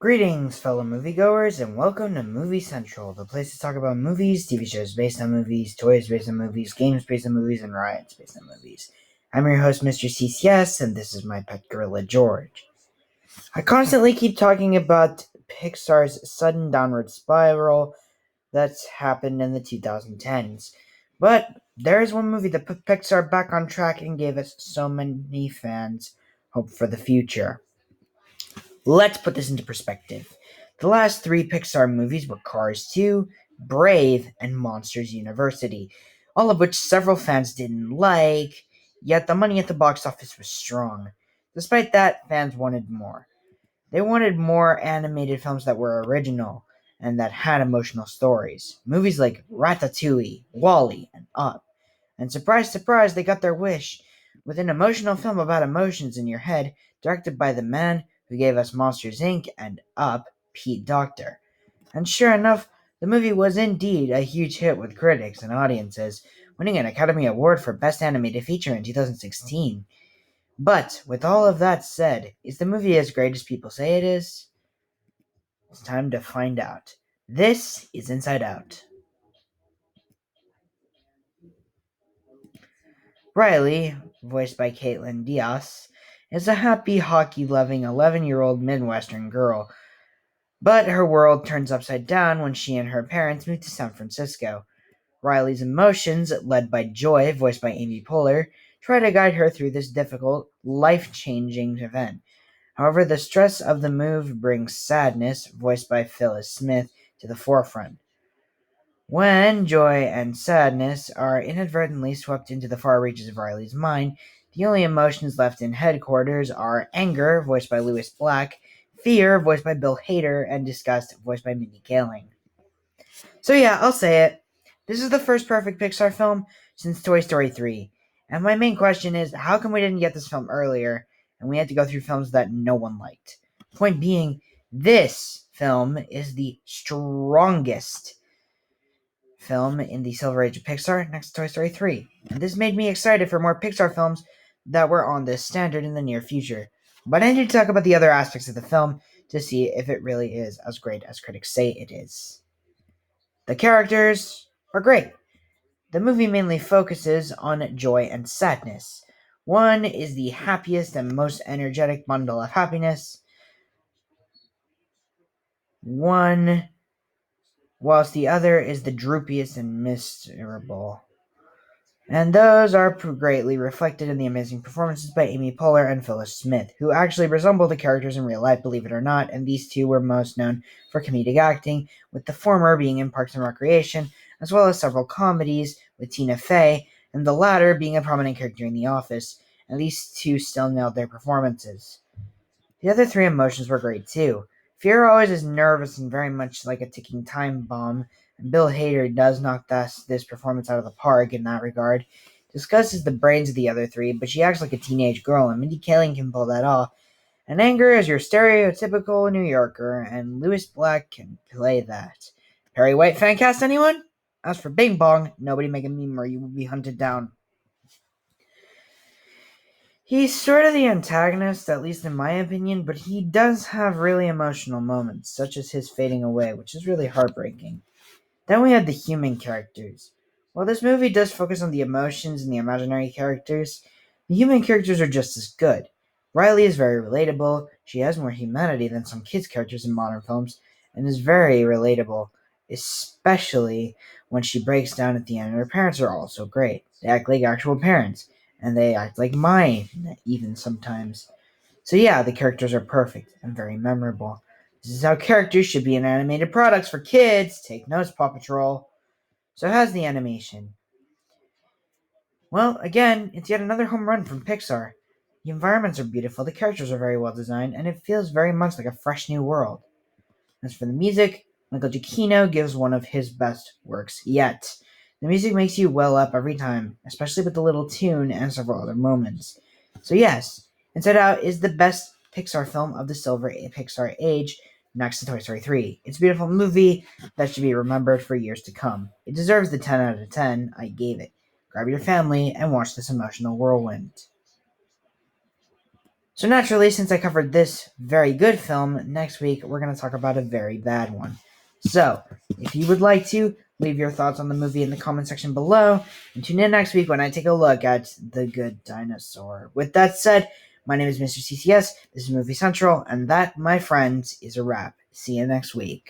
Greetings, fellow moviegoers, and welcome to Movie Central, the place to talk about movies, TV shows based on movies, toys based on movies, games based on movies, and riots based on movies. I'm your host, Mr. CCS, and this is my pet gorilla, George. I constantly keep talking about Pixar's sudden downward spiral that's happened in the 2010s, but there is one movie that put Pixar back on track and gave us so many fans hope for the future. Let's put this into perspective. The last three Pixar movies were Cars 2, Brave, and Monsters University, all of which several fans didn't like, yet the money at the box office was strong. Despite that, fans wanted more. They wanted more animated films that were original and that had emotional stories. Movies like Ratatouille, Wall-E, and Up. And surprise, surprise, they got their wish with an emotional film about emotions in your head, directed by the man who gave us Monsters Inc. and Up, Pete Docter. And sure enough, the movie was indeed a huge hit with critics and audiences, winning an Academy Award for Best Animated Feature in 2016. But with all of that said, is the movie as great as people say it is? It's time to find out. This is Inside Out. Riley, voiced by Caitlin Diaz, is a happy, hockey loving 11-year-old Midwestern girl, but her world turns upside down when she and her parents move to San Francisco. Riley's emotions, led by Joy, voiced by Amy Poehler, try to guide her through this difficult, life changing event. However, the stress of the move brings sadness, voiced by Phyllis Smith, to the forefront. When joy and sadness are inadvertently swept into the far reaches of Riley's mind, the only emotions left in headquarters are anger, voiced by Lewis Black, fear, voiced by Bill Hader, and disgust, voiced by Mindy Kaling. So yeah, I'll say it. This is the first perfect Pixar film since Toy Story 3. And my main question is, how come we didn't get this film earlier and we had to go through films that no one liked? Point being, this film is the strongest film in the Silver Age of Pixar next to Toy Story 3. And this made me excited for more Pixar films that were on this standard in the near future. But I need to talk about the other aspects of the film to see if it really is as great as critics say it is. The characters are great. The movie mainly focuses on joy and sadness. One is the happiest and most energetic bundle of happiness, one whilst the other is the droopiest and miserable. And those are greatly reflected in the amazing performances by Amy Poehler and Phyllis Smith, who actually resemble the characters in real life, believe it or not, and these two were most known for comedic acting, with the former being in Parks and Recreation, as well as several comedies with Tina Fey, and the latter being a prominent character in The Office, and these two still nailed their performances. The other three emotions were great too. Fear always is nervous and very much like a ticking time bomb, and Bill Hader does knock this performance out of the park in that regard. Disgust is the brains of the other three, but she acts like a teenage girl, and Mindy Kaling can pull that off. And Anger is your stereotypical New Yorker, and Lewis Black can play that. Perry White fan cast anyone? As for Bing Bong, nobody make a meme or you will be hunted down. He's sort of the antagonist, at least in my opinion, but he does have really emotional moments, such as his fading away, which is really heartbreaking. Then we have the human characters. While this movie does focus on the emotions and the imaginary characters, the human characters are just as good. Riley is very relatable, she has more humanity than some kids' characters in modern films, and is very relatable, especially when she breaks down at the end. Her parents are also great. They act like actual parents, and they act like mine, even sometimes. So yeah, the characters are perfect and very memorable. This is how characters should be in animated products for kids. Take notes, Paw Patrol. So how's the animation? Well, again, it's yet another home run from Pixar. The environments are beautiful, the characters are very well designed, and it feels very much like a fresh new world. As for the music, Michael Giacchino gives one of his best works yet. The music makes you well up every time, especially with the little tune and several other moments. So yes, Inside Out is the best Pixar film of the Silver Pixar age, next to Toy Story 3. It's a beautiful movie that should be remembered for years to come. It deserves the 10 out of 10 I gave it. Grab your family and watch this emotional whirlwind. So naturally, since I covered this very good film, next week we're going to talk about a very bad one. So, if you would like to, leave your thoughts on the movie in the comment section below, and tune in next week when I take a look at The Good Dinosaur. With that said, my name is Mr. CCS, this is Movie Central, and that, my friends, is a wrap. See you next week.